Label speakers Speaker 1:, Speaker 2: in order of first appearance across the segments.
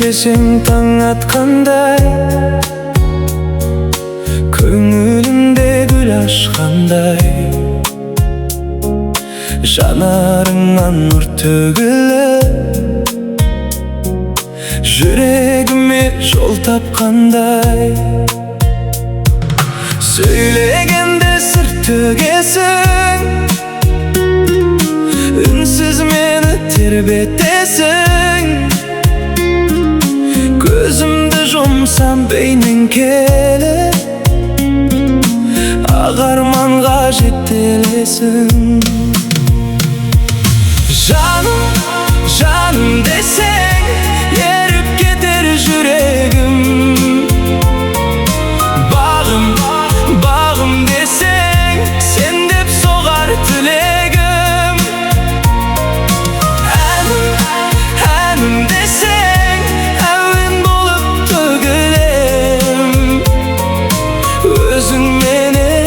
Speaker 1: Desең таң атқандай, көңілімде гүл ашқандай, жанарыңнан нұр төгіліп, жүрегіме жол тапқандай. Сөйлегенде сыр төгесің, үнсіз мені тербетесің. Көзімді жұмсам бейнең келіп, ақ арманға жетелесің. Жаным, жаным десең, еріп кетер жүрегім. Бағым, бағым десең, сен деп соғар тілегім. Әнім, әнім десең, әуен болып төгілем. Өзіңменен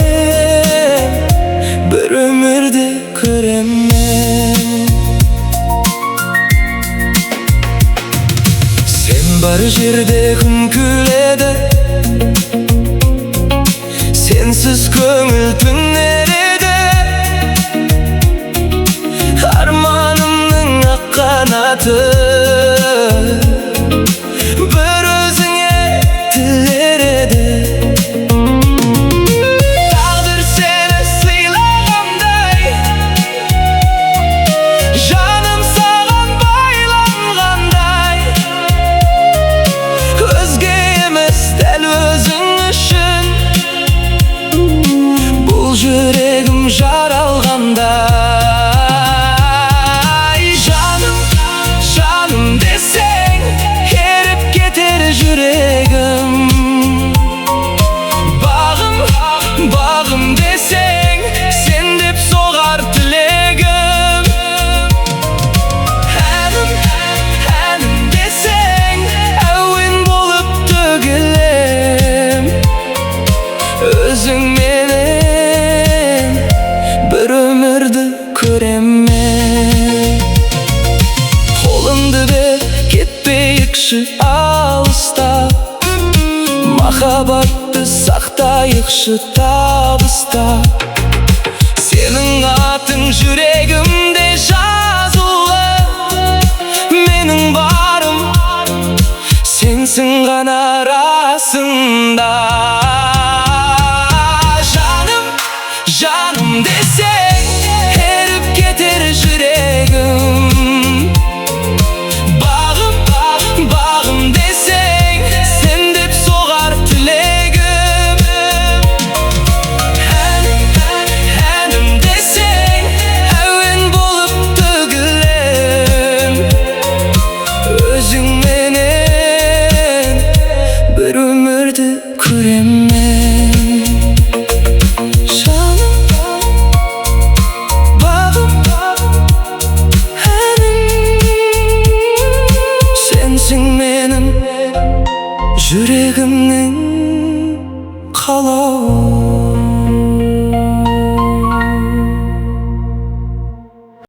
Speaker 1: бір өмірді көремін. Сен бар жерде күн күледі, сенсіз көңіл түнереді. Арманымның ақ қанаты бір өзіңе тілер еді. Тағдыр сені сыйлағандай, жаным саған байланғандай. Өзге емес дәл өзің үшін бұл жүрегім жаралғандай. Жаным, жаным десең, еріп кетер жүрегім. Бағым, бағым десең, сен деп соғар тілегім. Әнім, әнім десең, әуен болып төгілем. Өзіңменен бір өмірді көремін. Қолыңды бер, кетпейікші алыстап, махаббатты сақтайықшы табыстап. Сенің атың жүрегімде жазулы, менің барым сенсің ғана расында. Жаным, жаным десең,